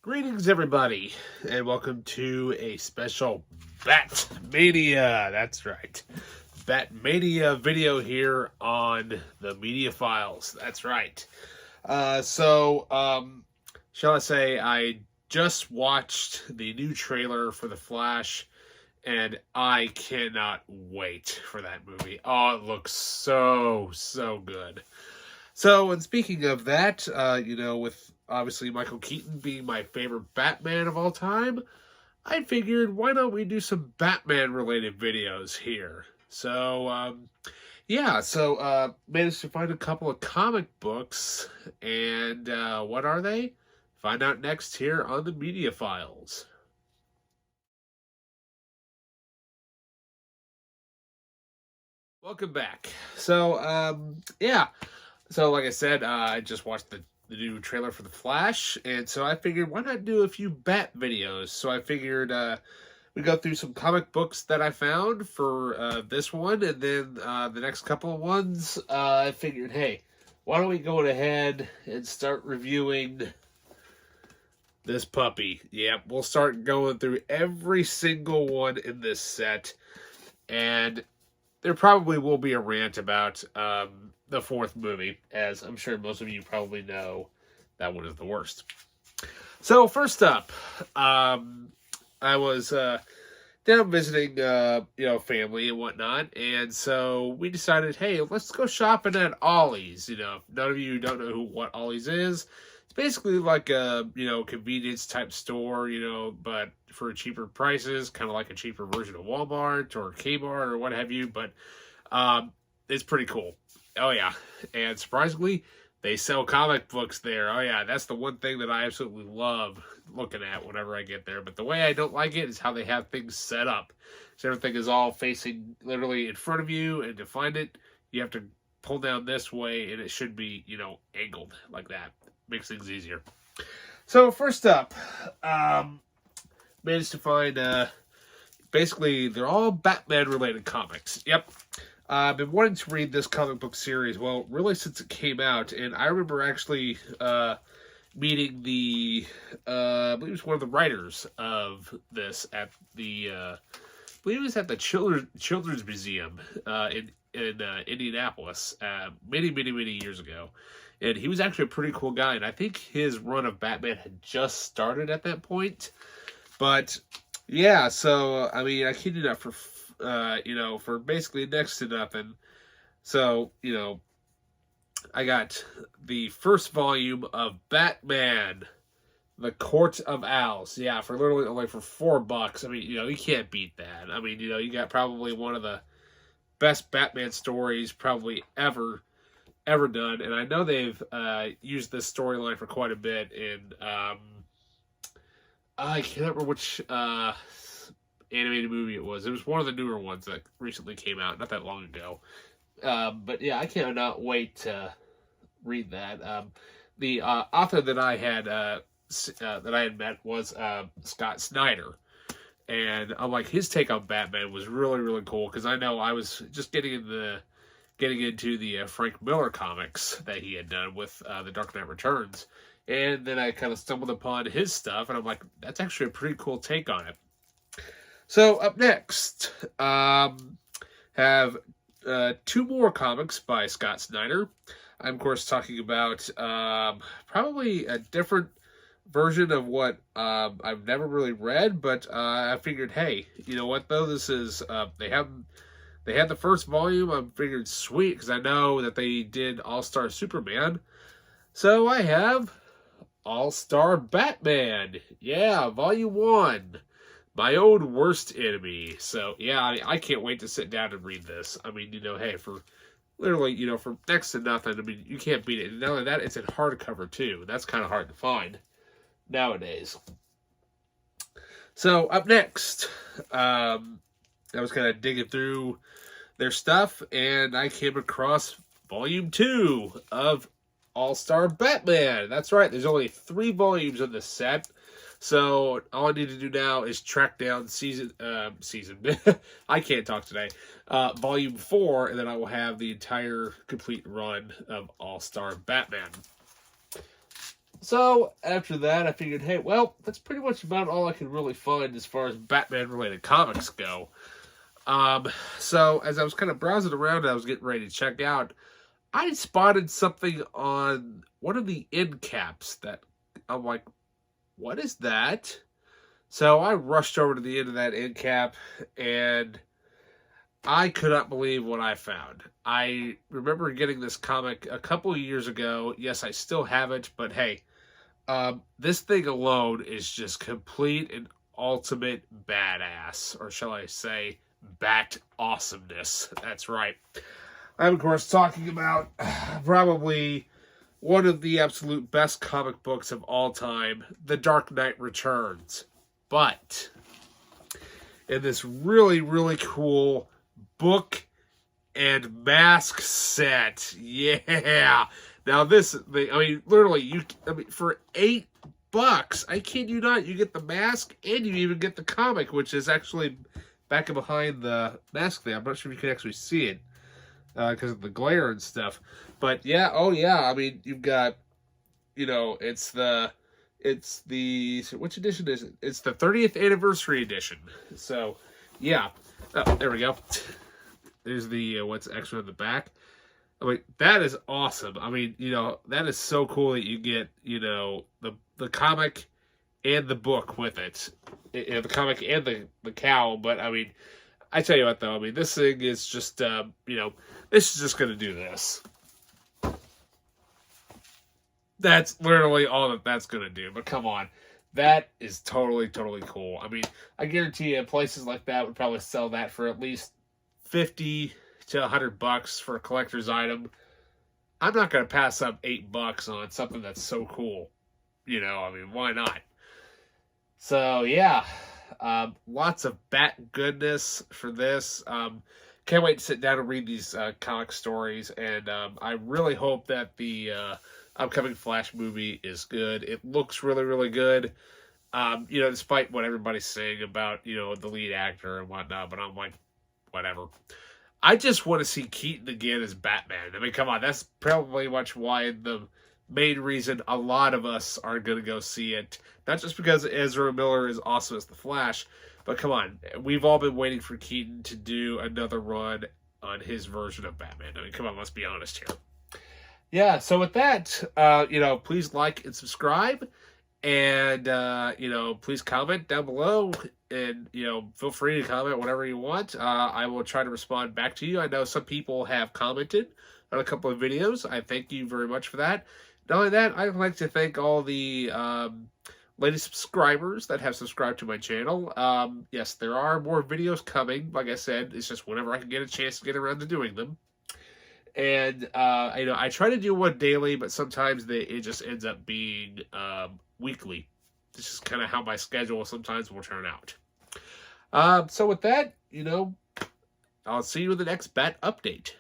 Greetings, everybody, and welcome to a special Batmania. That's right, Batmania video here on the Media Files. That's right. Shall I say, I just watched the new trailer for The Flash, and I cannot wait for that movie. Oh, it looks so good. So, and speaking of that, with obviously Michael Keaton being my favorite Batman of all time, I figured why don't we do some Batman related videos here? Managed to find a couple of comic books, and what are they? Find out next here on the Media Files. Welcome back. Like I said, I just watched the new trailer for The Flash, and so I figured why not do a few Bat videos? So I figured we go through some comic books that I found for this one, and then the next couple of ones. I figured, hey, why don't we go ahead and start reviewing this puppy? Yep, we'll start going through every single one in this set, and there probably will be a rant about the fourth movie, as I'm sure most of you probably know that one is the worst. So first up, I was down visiting, family and whatnot, and so we decided, hey, let's go shopping at Ollie's. If none of you don't know what Ollie's is, it's basically like a convenience type store, but for cheaper prices, kind of like a cheaper version of Walmart or Kmart or what have you. But it's pretty cool. Oh yeah, and surprisingly, they sell comic books there. Oh yeah, that's the one thing that I absolutely love looking at whenever I get there. But the way I don't like it is how they have things set up. So everything is all facing literally in front of you, and to find it, you have to pull down this way, and it should be, angled like that. Makes things easier. So first up, managed to find, basically, they're all Batman-related comics. Yep. I've been wanting to read this comic book series, well, really since it came out, and I remember actually meeting I believe it was one of the writers of this at I believe it was at the Children's Museum in Indianapolis many years ago. And he was actually a pretty cool guy, and I think his run of Batman had just started at that point. But yeah, so I mean, I kid you not, for basically next to nothing. So, I got the first volume of Batman, The Court of Owls. Yeah, for literally only for $4. I mean, you can't beat that. I mean, you got probably one of the best Batman stories probably ever done. And I know they've used this storyline for quite a bit in I can't remember which animated movie it was. It was one of the newer ones that recently came out, not that long ago. But yeah, I cannot wait to read that. The author that I had met was Scott Snyder, and I'm like, his take on Batman was really cool, because I know I was just getting into the Frank Miller comics that he had done with The Dark Knight Returns. And then I kind of stumbled upon his stuff, and I'm like, that's actually a pretty cool take on it. So up next, have two more comics by Scott Snyder. I'm, of course, talking about probably a different version of what I've never really read, but I figured, hey, you know what, though? This is, they had the first volume. I figured, sweet, because I know that they did All-Star Superman. So I have All-Star Batman. Yeah, Volume 1. My own worst enemy. So, yeah, I can't wait to sit down and read this. I mean, hey, for literally, for next to nothing, I mean, you can't beat it. And not only that, it's in hardcover, too. That's kind of hard to find nowadays. So, up next, I was kind of digging through their stuff, and I came across Volume 2 of All-Star Batman. That's right, there's only 3 volumes of this set. So all I need to do now is track down season I can't talk today. Volume 4, and then I will have the entire complete run of All-Star Batman. So after that, I figured, hey, well, that's pretty much about all I could really find as far as Batman-related comics go. Um, so as I was kind of browsing around, I was getting ready to check out. I spotted something on one of the end caps that I'm like, what is that? So I rushed over to the end of that end cap, and I could not believe what I found. I remember getting this comic a couple of years ago. Yes, I still have it, but hey, this thing alone is just complete and ultimate badass, or shall I say, bat awesomeness. That's right. I'm, of course, talking about probably one of the absolute best comic books of all time, The Dark Knight Returns. But in this really, really cool book and mask set. Yeah. Now this, I mean, literally, for $8, I kid you not, you get the mask and you even get the comic, which is actually back and behind the mask there. I'm not sure if you can actually see it because of the glare and stuff. But yeah, oh yeah, I mean, you've got, it's the which edition is it? It's the 30th anniversary edition. So yeah, oh, there we go. There's the what's extra in the back. I mean, that is awesome. I mean, that is so cool that you get, the comic and the book with it. The comic and the cowl. But, I mean, I tell you what, though. I mean, this thing is just, this is just going to do this. That's literally all that's going to do. But come on. That is totally, totally cool. I mean, I guarantee you places like that would probably sell that for at least $50 to $100 for a collector's item. I'm not going to pass up $8 on something that's so cool. I mean, why not? So, yeah. Lots of bat goodness for this. Can't wait to sit down and read these comic stories. And I really hope that the upcoming Flash movie is good. It looks really, really good. Despite what everybody's saying about, the lead actor and whatnot. But I'm like, whatever. I just want to see Keaton again as Batman. I mean, come on. That's probably much why the main reason a lot of us are going to go see it. Not just because Ezra Miller is awesome as the Flash, but come on. We've all been waiting for Keaton to do another run on his version of Batman. I mean, come on. Let's be honest here. Yeah, so with that, please like and subscribe. And, please comment down below and, feel free to comment whatever you want. I will try to respond back to you. I know some people have commented on a couple of videos. I thank you very much for that. Not only that, I'd like to thank all the latest subscribers that have subscribed to my channel. Yes, there are more videos coming. Like I said, it's just whenever I can get a chance to get around to doing them. And, I try to do one daily, but sometimes it just ends up being weekly. This is kind of how my schedule sometimes will turn out. So with that, I'll see you in the next Bat Update.